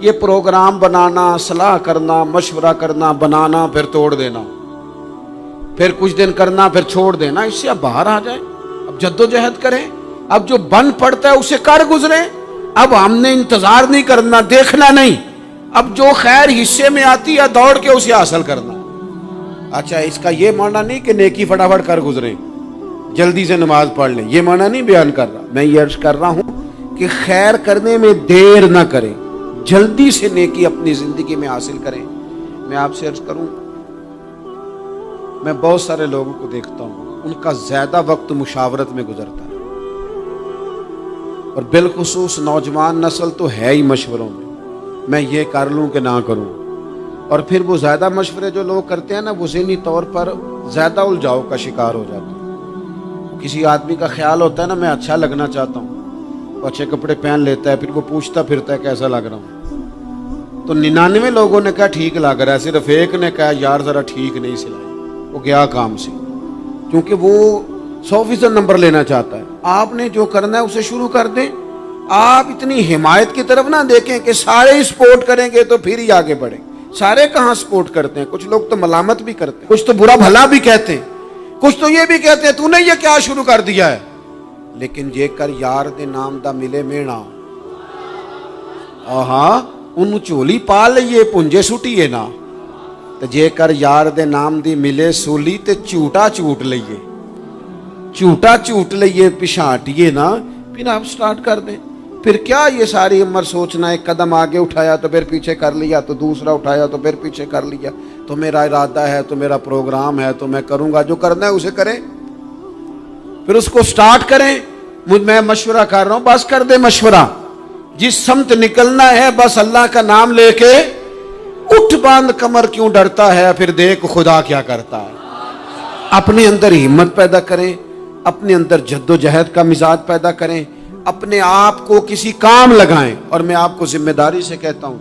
یہ پروگرام بنانا، صلاح کرنا، مشورہ کرنا، بنانا پھر توڑ دینا، پھر کچھ دن کرنا پھر چھوڑ دینا، اس سے اب باہر آ جائیں، اب جدوجہد کریں، اب جو بن پڑتا ہے اسے کر گزریں۔ اب ہم نے انتظار نہیں کرنا، دیکھنا نہیں، اب جو خیر حصے میں آتی ہے دوڑ کے اسے حاصل کرنا۔ اچھا، اس کا یہ معنی نہیں کہ نیکی فٹافٹ کر گزریں، جلدی سے نماز پڑھ لیں، یہ معنی نہیں بیان کر رہا۔ میں یہ عرض کر رہا ہوں کہ خیر کرنے میں دیر نہ کریں، جلدی سے نیکی اپنی زندگی میں حاصل کریں۔ میں آپ سے عرض کروں، میں بہت سارے لوگوں کو دیکھتا ہوں، ان کا زیادہ وقت مشاورت میں گزرتا ہے، اور بالخصوص نوجوان نسل تو ہے ہی مشوروں میں یہ کر لوں کہ نہ کروں، اور پھر وہ زیادہ مشورے جو لوگ کرتے ہیں نا، وہ ذہنی طور پر زیادہ الجھاؤ کا شکار ہو جاتے ہیں۔ کسی آدمی کا خیال ہوتا ہے نا، میں اچھا لگنا چاہتا ہوں، وہ اچھے کپڑے پہن لیتا ہے، پھر وہ پوچھتا پھرتا ہے کیسا لگ رہا ہوں، تو 99 لوگوں نے کہا ٹھیک لگ رہا ہے، صرف ایک نے کہا یار ذرا ٹھیک نہیں سلائی، وہ گیا کام سے، کیونکہ وہ 100% نمبر لینا چاہتا ہے۔ آپ نے جو کرنا ہے اسے شروع کر دیں، آپ اتنی حمایت کی طرف نہ دیکھیں کہ سارے ہی سپورٹ کریں گے تو پھر ہی آگے بڑھیں۔ سارے کہاں سپورٹ کرتے ہیں، کچھ لوگ تو ملامت بھی کرتے ہیں، کچھ تو برا بھلا بھی کہتے ہیں، کچھ تو یہ بھی کہتے ہیں تو نے یہ کیا شروع کر دیا ہے۔ لیکن جے کر یار دے نام دا ملے مینا، آہاں انہوں چولی پا لئیے پنجے سٹیے نا، تو جے کر یار دے نام دی ملے سولی تے چوٹا چوٹ لئیے، چوٹا چوٹ لئیے پشانٹیے نا، پھر آپ سٹارٹ کر دیں۔ پھر کیا یہ ساری عمر سوچنا، ایک قدم آگے اٹھایا تو پھر پیچھے کر لیا، تو دوسرا اٹھایا تو پھر پیچھے کر لیا، تو میرا ارادہ ہے، تو میرا پروگرام ہے، تو میں کروں گا، جو کرنا ہے اسے کریں، پھر اس کو سٹارٹ کریں۔ میں مشورہ کر رہا ہوں، بس کر دے مشورہ، جس سمت نکلنا ہے بس اللہ کا نام لے کے اٹھ، باندھ کمر کیوں ڈرتا ہے، پھر دیکھ خدا کیا کرتا ہے۔ اپنے اندر ہمت پیدا کریں، اپنے اندر جد و جہد کا مزاج پیدا کریں، اپنے آپ کو کسی کام لگائیں۔ اور میں آپ کو ذمہ داری سے کہتا ہوں،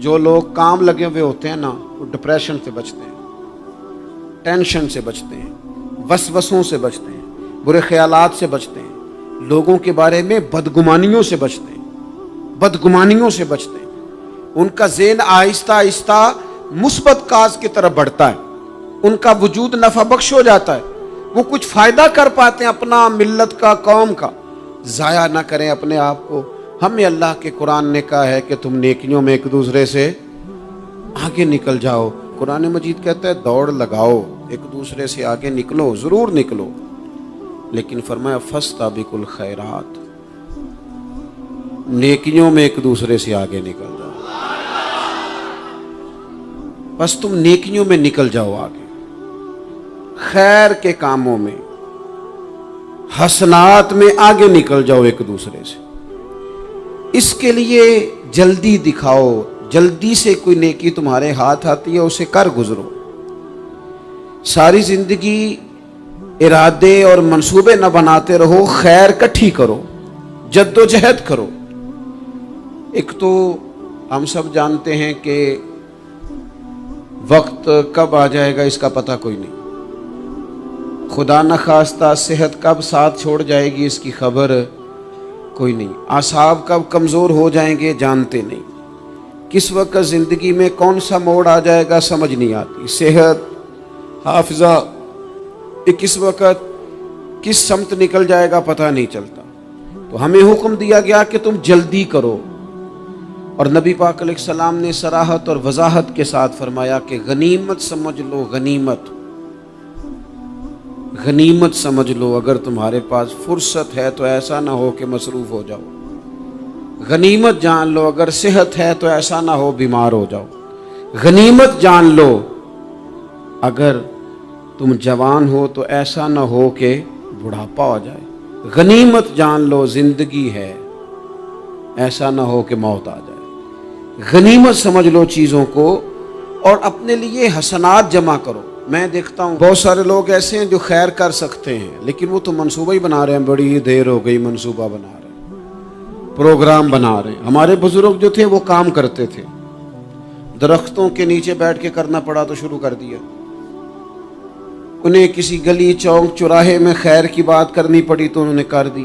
جو لوگ کام لگے ہوئے ہوتے ہیں نا، وہ ڈپریشن سے بچتے ہیں، ٹینشن سے بچتے ہیں، وسوسوں سے بچتے ہیں، برے خیالات سے بچتے ہیں، لوگوں کے بارے میں بدگمانیوں سے بچتے ہیں، بدگمانیوں سے بچتے ہیں۔ ان کا ذہن آہستہ آہستہ مثبت کاز کی طرف بڑھتا ہے، ان کا وجود نفع بخش ہو جاتا ہے، وہ کچھ فائدہ کر پاتے ہیں اپنا، ملت کا، قوم کا۔ ضائع نہ کریں اپنے آپ کو۔ ہمیں اللہ کے قرآن نے کہا ہے کہ تم نیکیوں میں ایک دوسرے سے آگے نکل جاؤ۔ قرآن مجید کہتا ہے دوڑ لگاؤ، ایک دوسرے سے آگے نکلو، ضرور نکلو، لیکن فرمایا فاستبقوا الخیرات، نیکیوں میں ایک دوسرے سے آگے نکل جاؤ۔ بس تم نیکیوں میں نکل جاؤ آگے، خیر کے کاموں میں، حسنات میں آگے نکل جاؤ ایک دوسرے سے۔ اس کے لیے جلدی دکھاؤ، جلدی سے کوئی نیکی تمہارے ہاتھ آتی ہے اسے کر گزرو۔ ساری زندگی ارادے اور منصوبے نہ بناتے رہو، خیر کٹھی کرو، جد و جہد کرو۔ ایک تو ہم سب جانتے ہیں کہ وقت کب آ جائے گا اس کا پتہ کوئی نہیں، خدا نخواستہ صحت کب ساتھ چھوڑ جائے گی اس کی خبر کوئی نہیں، اعصاب کب کمزور ہو جائیں گے جانتے نہیں، کس وقت زندگی میں کون سا موڑ آ جائے گا سمجھ نہیں آتی، صحت، حافظہ کس وقت کس سمت نکل جائے گا پتہ نہیں چلتا۔ تو ہمیں حکم دیا گیا کہ تم جلدی کرو، اور نبی پاک علیہ السلام نے صراحت اور وضاحت کے ساتھ فرمایا کہ غنیمت سمجھ لو، غنیمت غنیمت سمجھ لو، اگر تمہارے پاس فرصت ہے تو ایسا نہ ہو کہ مصروف ہو جاؤ، غنیمت جان لو اگر صحت ہے تو ایسا نہ ہو بیمار ہو جاؤ، غنیمت جان لو اگر تم جوان ہو تو ایسا نہ ہو کہ بڑھاپا ہو جائے، غنیمت جان لو زندگی ہے، ایسا نہ ہو کہ موت آ جائے۔ غنیمت سمجھ لو چیزوں کو، اور اپنے لیے حسنات جمع کرو۔ میں دیکھتا ہوں بہت سارے لوگ ایسے ہیں جو خیر کر سکتے ہیں، لیکن وہ تو منصوبہ ہی بنا رہے ہیں، بڑی دیر ہو گئی منصوبہ بنا رہے ہیں، پروگرام بنا رہے ہیں۔ ہمارے بزرگ جو تھے وہ کام کرتے تھے، درختوں کے نیچے بیٹھ کے کرنا پڑا تو شروع کر دیا، انہیں کسی گلی چوک چوراہے میں خیر کی بات کرنی پڑی تو انہوں نے کر دی،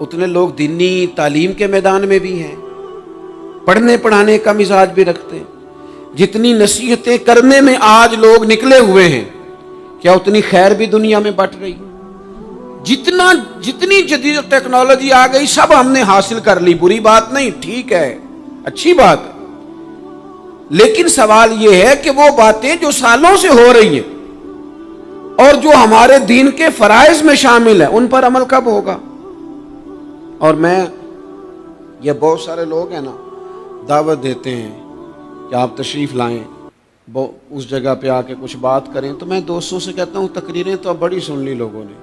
اتنے لوگ دینی تعلیم کے میدان میں بھی ہیں، پڑھنے پڑھانے کا مزاج بھی رکھتے ہیں۔ جتنی نصیحتیں کرنے میں آج لوگ نکلے ہوئے ہیں، کیا اتنی خیر بھی دنیا میں بٹ رہی؟ جتنی جدید ٹیکنالوجی آ گئی سب ہم نے حاصل کر لی، بری بات نہیں، ٹھیک ہے، اچھی بات ہے، لیکن سوال یہ ہے کہ وہ باتیں جو سالوں سے ہو رہی ہیں اور جو ہمارے دین کے فرائض میں شامل ہیں ان پر عمل کب ہوگا؟ اور یہ بہت سارے لوگ ہیں نا، دعوت دیتے ہیں کہ آپ تشریف لائیں، اس جگہ پہ آ کے کچھ بات کریں، تو میں دوستوں سے کہتا ہوں تقریریں تو اب بڑی سن لی لوگوں نے،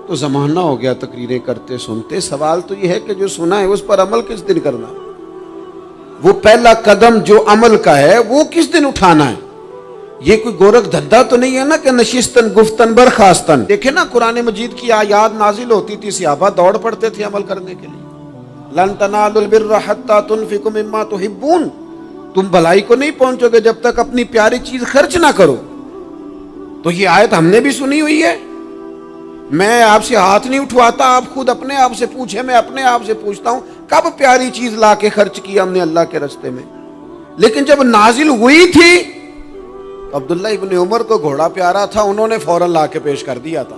تو زمانہ ہو گیا تقریریں کرتے سنتے۔ سوال تو یہ ہے کہ جو سنا ہے اس پر عمل کس دن کرنا ہے؟ وہ پہلا قدم جو عمل کا ہے وہ کس دن اٹھانا ہے؟ یہ کوئی گورکھ دھندا تو نہیں ہے نا کہ نشستن گفتن برخاستن۔ دیکھیں نا قرآن مجید کی آیات نازل ہوتی تھی، صحابہ دوڑ پڑتے تھے عمل کرنے کے لیے۔ لن تنالوا البر حتى تنفقوا مما تحبون، تم بھلائی کو نہیں پہنچو گے جب تک اپنی پیاری چیز خرچ نہ کرو۔ تو یہ آیت ہم نے بھی سنی ہوئی ہے، میں آپ سے ہاتھ نہیں اٹھواتا، آپ خود اپنے آپ سے پوچھیں، میں اپنے آپ سے پوچھتا ہوں کب پیاری چیز لا کے خرچ کیا ہم نے اللہ کے راستے میں؟ لیکن جب نازل ہوئی تھی عبداللہ ابن عمر کو گھوڑا پیارا تھا، انہوں نے فوراً لا کے پیش کر دیا تھا۔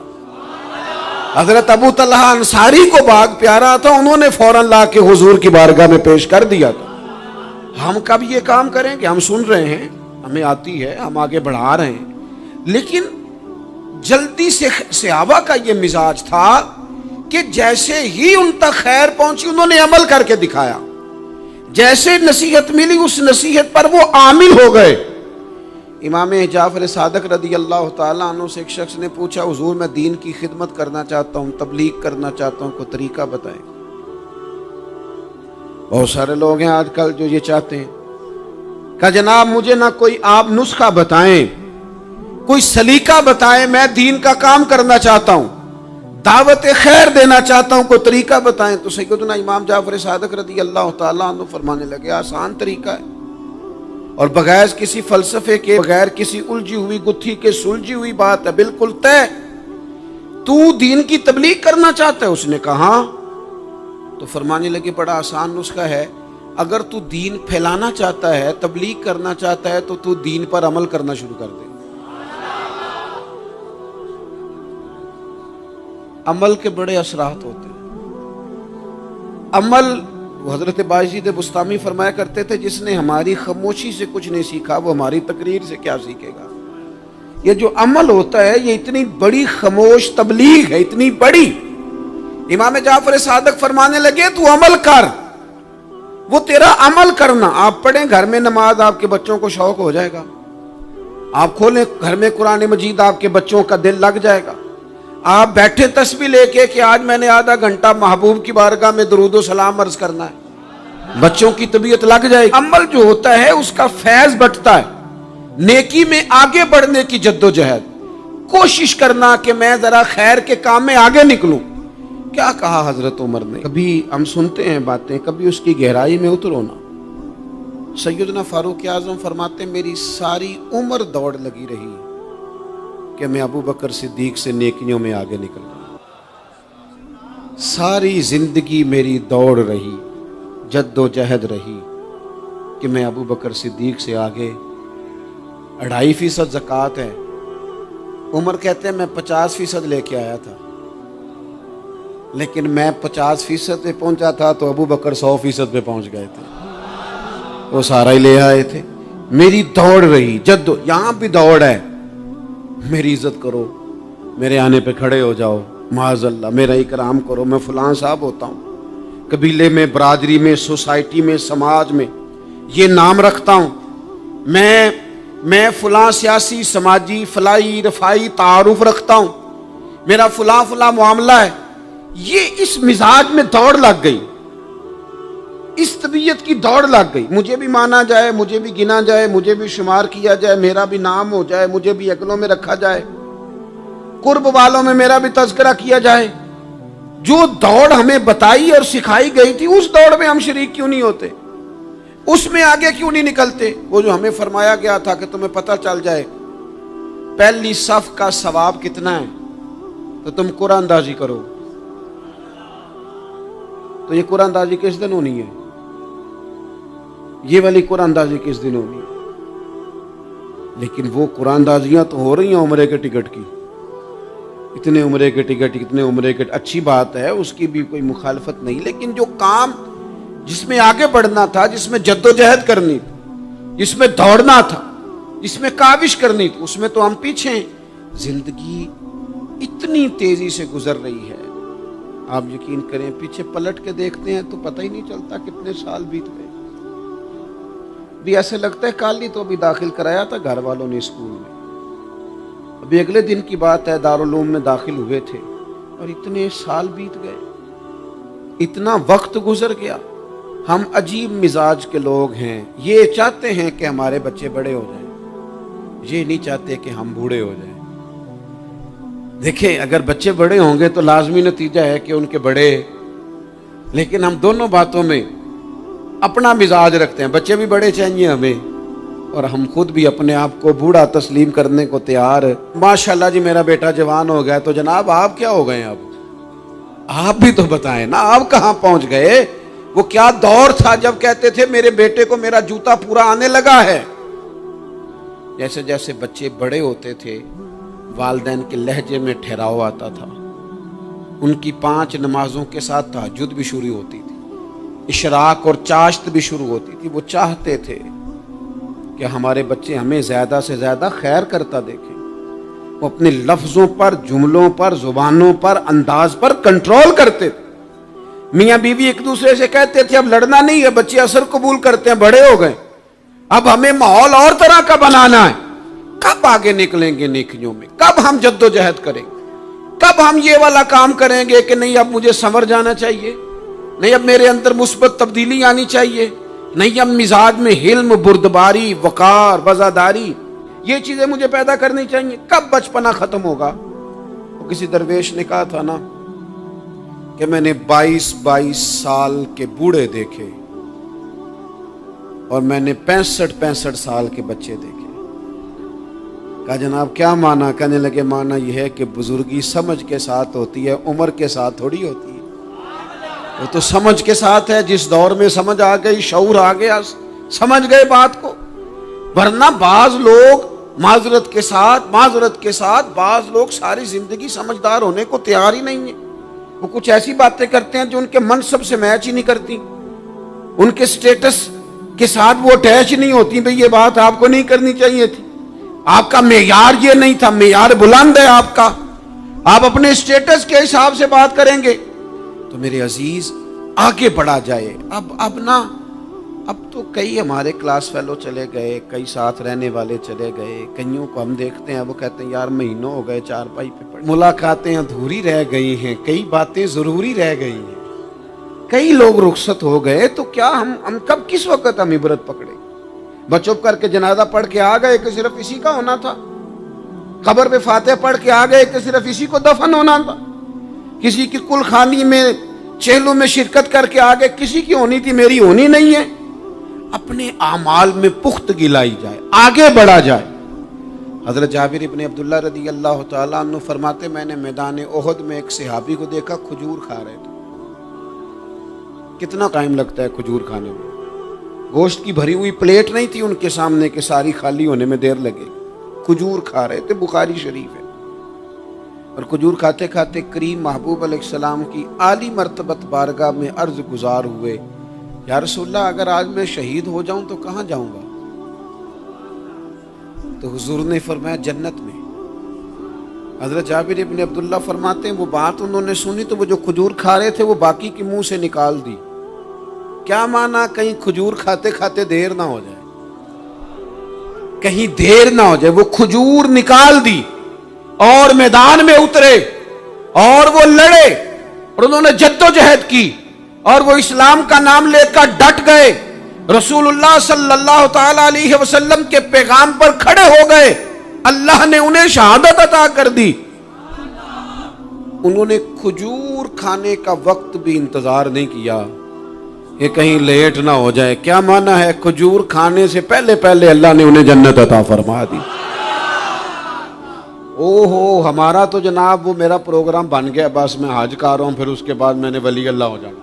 حضرت ابو طلحہ انصاری کو باغ پیارا تھا، انہوں نے فوراً لا کے حضور کی بارگاہ میں پیش کر دیا تھا۔ ہم کب یہ کام کریں کہ ہم سن رہے ہیں، ہمیں آتی ہے، ہم آگے بڑھا رہے ہیں، لیکن جلدی سے صحابہ کا یہ مزاج تھا کہ جیسے ہی ان تک خیر پہنچی انہوں نے عمل کر کے دکھایا، جیسے نصیحت ملی اس نصیحت پر وہ عامل ہو گئے۔ امام جعفر صادق رضی اللہ تعالیٰ عنہ سے ایک شخص نے پوچھا، حضور میں دین کی خدمت کرنا چاہتا ہوں، تبلیغ کرنا چاہتا ہوں، کوئی طریقہ بتائیں۔ بہت سارے لوگ ہیں آج کل جو یہ چاہتے ہیں کہ جناب مجھے نہ کوئی آپ نسخہ بتائیں، کوئی سلیقہ بتائیں، میں دین کا کام کرنا چاہتا ہوں، دعوت خیر دینا چاہتا ہوں، کوئی طریقہ بتائیں۔ تو سیدنا امام جعفر صادق رضی اللہ تعالیٰ عنہ فرمانے لگے، آسان طریقہ ہے، اور بغیر کسی فلسفے کے، بغیر کسی الجھی ہوئی گتھی کے سلجھی ہوئی بات ہے، بالکل طے۔ تو دین کی تبلیغ کرنا چاہتا ہے؟ اس نے کہا ہاں۔ تو فرمانے لگے بڑا آسان نسخہ ہے، اگر تو دین پھیلانا چاہتا ہے، تبلیغ کرنا چاہتا ہے، تو دین پر عمل کرنا شروع کر دے۔ عمل کے بڑے اثرات ہوتے ہیں۔ عمل، حضرت باجید بستامی فرمایا کرتے تھے، جس نے ہماری خاموشی سے کچھ نہیں سیکھا وہ ہماری تقریر سے کیا سیکھے گا۔ یہ جو عمل ہوتا ہے یہ اتنی بڑی خاموش تبلیغ ہے، اتنی بڑی۔ امام جعفر صادق فرمانے لگے تو عمل کر، وہ تیرا عمل کرنا۔ آپ پڑھیں گھر میں نماز، آپ کے بچوں کو شوق ہو جائے گا، آپ کھولیں گھر میں قرآن مجید، آپ کے بچوں کا دل لگ جائے گا۔ آپ بیٹھے تسبیح لے کے کہ آج میں نے آدھا گھنٹہ محبوب کی بارگاہ میں درود و سلام عرض کرنا ہے، بچوں کی طبیعت لگ جائے گی۔ عمل جو ہوتا ہے اس کا فیض بٹتا ہے، نیکی میں آگے بڑھنے کی جدوجہد، کوشش کرنا کہ میں ذرا خیر کے کام میں آگے نکلوں۔ کیا کہا حضرت عمر نے؟ کبھی ہم سنتے ہیں باتیں، کبھی اس کی گہرائی میں اترو نا۔ سیدنا فاروق اعظم فرماتے میری ساری عمر دوڑ لگی رہی کہ میں ابو بکر صدیق سے نیکیوں میں آگے نکل گیا، ساری زندگی میری دوڑ رہی، جد و جہد رہی کہ میں ابو بکر صدیق سے آگے۔ 2.5% زکوٰۃ ہے، عمر کہتے ہیں میں 50% لے کے آیا تھا، لیکن میں 50% پہ پہنچا تھا تو ابو بکر 100% پہ پہنچ گئے تھے، وہ سارا ہی لے آئے تھے۔ میری دوڑ رہی، یہاں بھی دوڑ ہے، میری عزت کرو، میرے آنے پہ کھڑے ہو جاؤ، معاذ اللہ میرا اکرام کرو، میں فلاں صاحب ہوتا ہوں، قبیلے میں، برادری میں، سوسائٹی میں، سماج میں یہ نام رکھتا ہوں، میں فلاں سیاسی، سماجی، فلاحی، رفائی تعارف رکھتا ہوں، میرا فلاں معاملہ ہے۔ یہ اس مزاج میں دوڑ لگ گئی، اس طبیعت کی دوڑ لگ گئی، مجھے بھی مانا جائے، مجھے بھی گنا جائے، مجھے بھی شمار کیا جائے، میرا بھی نام ہو جائے، مجھے بھی اگلوں میں رکھا جائے، قرب والوں میں میرا بھی تذکرہ کیا جائے۔ جو دوڑ ہمیں بتائی اور سکھائی گئی تھی اس دوڑ میں ہم شریک کیوں نہیں ہوتے؟ اس میں آگے کیوں نہیں نکلتے؟ وہ جو ہمیں فرمایا گیا تھا کہ تمہیں پتہ چل جائے پہلی صف کا ثواب کتنا ہے تو تم قرآن اندازی کرو، تو یہ قرآن اندازی کس دن ہونی ہے؟ یہ والی قرآن اندازی کس دن ہونی ہے؟ لیکن وہ قرآن اندازیاں تو ہو رہی ہیں عمرے کے ٹکٹ کی، اتنے عمرے کے ٹکٹ، اتنے عمرے کے، اچھی بات ہے، اس کی بھی کوئی مخالفت نہیں، لیکن جو کام جس میں آگے بڑھنا تھا، جس میں جد و جہد کرنی تھی، جس میں دوڑنا تھا، جس میں کاوش کرنی تھی، اس میں تو ہم پیچھے ہیں۔ زندگی اتنی تیزی سے گزر رہی ہے، آپ یقین کریں پیچھے پلٹ کے دیکھتے ہیں تو پتہ ہی نہیں چلتا کتنے سال بیت گئے۔ بھی ایسے لگتا ہے کل ہی تو ابھی داخل کرایا تھا گھر والوں نے اسکول میں، ابھی اگلے دن کی بات ہے دارالعلوم میں داخل ہوئے تھے اور اتنے سال بیت گئے، اتنا وقت گزر گیا۔ ہم عجیب مزاج کے لوگ ہیں، یہ چاہتے ہیں کہ ہمارے بچے بڑے ہو جائیں، یہ نہیں چاہتے کہ ہم بوڑھے ہو جائیں۔ دیکھیں اگر بچے بڑے ہوں گے تو لازمی نتیجہ ہے کہ ان کے بڑے، لیکن ہم دونوں باتوں میں اپنا مزاج رکھتے ہیں، بچے بھی بڑے چاہیے ہمیں اور ہم خود بھی اپنے آپ کو بوڑھا تسلیم کرنے کو تیار۔ ماشاءاللہ جی میرا بیٹا جوان ہو گیا، تو جناب آپ کیا ہو گئے ہیں؟ اب آپ بھی تو بتائیں نا، آپ کہاں پہنچ گئے؟ وہ کیا دور تھا جب کہتے تھے میرے بیٹے کو میرا جوتا پورا آنے لگا ہے۔ جیسے جیسے بچے بڑے ہوتے تھے والدین کے لہجے میں ٹھہراؤ آتا تھا، ان کی 5 نمازوں کے ساتھ تہجد بھی شروع ہوتی تھی، اشراق اور چاشت بھی شروع ہوتی تھی۔ وہ چاہتے تھے کہ ہمارے بچے ہمیں زیادہ سے زیادہ خیر کرتا دیکھیں، وہ اپنے لفظوں پر، جملوں پر، زبانوں پر، انداز پر کنٹرول کرتے تھے۔ میاں بیوی ایک دوسرے سے کہتے تھے اب لڑنا نہیں ہے، بچے اثر قبول کرتے ہیں، بڑے ہو گئے، اب ہمیں ماحول اور طرح کا بنانا ہے۔ کب آگے نکلیں گے نیکیوں میں؟ کب ہم جد و جہد کریں گے؟ کب ہم یہ والا کام کریں گے کہ نہیں اب مجھے سنور جانا چاہیے، نہیں اب میرے اندر مثبت تبدیلی آنی چاہیے، نہیں اب مزاج میں حلم، بردباری، وقار، وفاداری، یہ چیزیں مجھے پیدا کرنی چاہیے؟ کب بچپنا ختم ہوگا؟ وہ کسی درویش نے کہا تھا نا کہ میں نے 22 سال کے بوڑھے دیکھے اور میں نے 65 سال کے بچے دیکھے۔ کہا جناب کیا معنی؟ کہنے لگے معنی یہ ہے کہ بزرگی سمجھ کے ساتھ ہوتی ہے، عمر کے ساتھ تھوڑی ہوتی ہے۔ وہ تو سمجھ کے ساتھ ہے، جس دور میں سمجھ آ گئی، شعور آ گیا، سمجھ گئے بات کو۔ ورنہ بعض لوگ معذرت کے ساتھ بعض لوگ ساری زندگی سمجھدار ہونے کو تیار ہی نہیں ہیں۔ وہ کچھ ایسی باتیں کرتے ہیں جو ان کے منصب سے میچ ہی نہیں کرتی، ان کے سٹیٹس کے ساتھ وہ اٹیچ نہیں ہوتی۔ بھئی یہ بات آپ کو نہیں کرنی چاہیے تھی، آپ کا معیار یہ نہیں تھا، معیار بلند ہے آپ کا، آپ اپنے سٹیٹس کے حساب سے بات کریں گے۔ تو میرے عزیز آگے بڑھا جائے۔ اب تو کئی ہمارے کلاس فیلو چلے گئے، کئی ساتھ رہنے والے چلے گئے، کئیوں کو ہم دیکھتے ہیں وہ کہتے ہیں یار مہینوں ہو گئے چارپائی پہ پڑے، ملاقاتیں ادھوری رہ گئی ہیں، کئی باتیں ضروری رہ گئی ہیں، کئی لوگ رخصت ہو گئے، تو کیا ہم کب کس وقت ہم عبرت پکڑے؟ بچوں کر کے جنازہ پڑھ کے آ گئے کہ صرف اسی کا ہونا تھا، قبر پہ فاتحہ پڑھ کے آ گئے کہ صرف اسی کو دفن ہونا تھا، کسی کی کل خانی میں چہلوں میں شرکت کر کے آگے کسی کی ہونی تھی، میری ہونی نہیں ہے۔ اپنے اعمال میں پختگی لائی جائے، آگے بڑھا جائے۔ حضرت جابر ابن عبداللہ رضی اللہ تعالیٰ عنہ فرماتے میں نے میدان احد میں ایک صحابی کو دیکھا کھجور کھا رہے تھے۔ کتنا ٹائم لگتا ہے کھجور کھانے میں؟ گوشت کی بھری ہوئی پلیٹ نہیں تھی ان کے سامنے کہ ساری خالی ہونے میں دیر لگے، کھجور کھا رہے تھے، بخاری شریف ہے۔ اور کھجور کھاتے کھاتے کریم محبوب علیہ السلام کی عالی مرتبت بارگاہ میں عرض گزار ہوئے یا رسول اللہ اگر آج میں شہید ہو جاؤں تو کہاں جاؤں گا؟ تو حضور نے فرمایا جنت میں۔ حضرت جابر ابن عبداللہ فرماتے ہیں وہ بات انہوں نے سنی تو وہ جو کھجور کھا رہے تھے وہ باقی کی منہ سے نکال دی۔ کیا معنی؟ کہیں کھجور کھاتے کھاتے دیر نہ ہو جائے، کہیں دیر نہ ہو جائے۔ وہ کھجور نکال دی اور میدان میں اترے اور وہ لڑے اور انہوں نے جد و جہد کی اور وہ اسلام کا نام لے کر ڈٹ گئے، رسول اللہ صلی اللہ تعالی علیہ وسلم کے پیغام پر کھڑے ہو گئے، اللہ نے انہیں شہادت عطا کر دی۔ انہوں نے کھجور کھانے کا وقت بھی انتظار نہیں کیا کہ کہیں لیٹ نہ ہو جائے۔ کیا معنی ہے؟ کھجور کھانے سے پہلے پہلے اللہ نے انہیں جنت عطا فرما دی۔ اوہو ہمارا تو جناب وہ میرا پروگرام بن گیا، بس میں حج کر رہا ہوں، پھر اس کے بعد میں نے ولی اللہ ہو جانا۔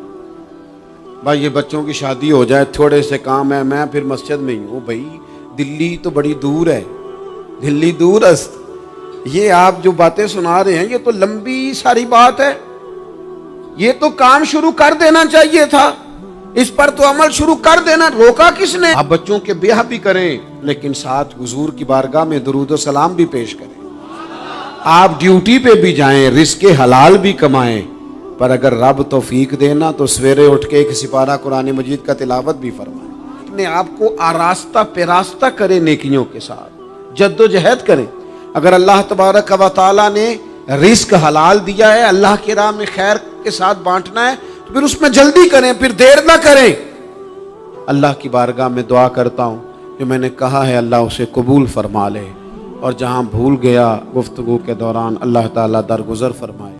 بھائی یہ بچوں کی شادی ہو جائے، تھوڑے سے کام ہے، میں پھر مسجد میں ہی ہوں. بھائی دلی تو بڑی دور ہے، دلی دور است. یہ آپ جو باتیں سنا رہے ہیں یہ تو لمبی ساری بات ہے. یہ تو کام شروع کر دینا چاہیے تھا، اس پر تو عمل شروع کر دینا، روکا کس نے؟ آپ بچوں کے بیاہ بھی کریں لیکن ساتھ حضور کی بارگاہ میں درود و سلام بھی پیش کریں. آپ ڈیوٹی پہ بھی جائیں، رزق حلال بھی کمائیں، پر اگر رب توفیق دینا تو سویرے اٹھ کے ایک سپارہ قرآن مجید کا تلاوت بھی فرمائیں. اپنے آپ کو آراستہ پیراستہ کریں، نیکیوں کے ساتھ جد و جہد کریں. اگر اللہ تبارک و تعالیٰ نے رزق حلال دیا ہے، اللہ کی راہ میں خیر کے ساتھ بانٹنا ہے، تو پھر اس میں جلدی کریں، پھر دیر نہ کریں. اللہ کی بارگاہ میں دعا کرتا ہوں جو میں نے کہا ہے اللہ اسے قبول فرما لے، اور جہاں بھول گیا گفتگو کے دوران اللہ تعالیٰ درگزر فرمائے.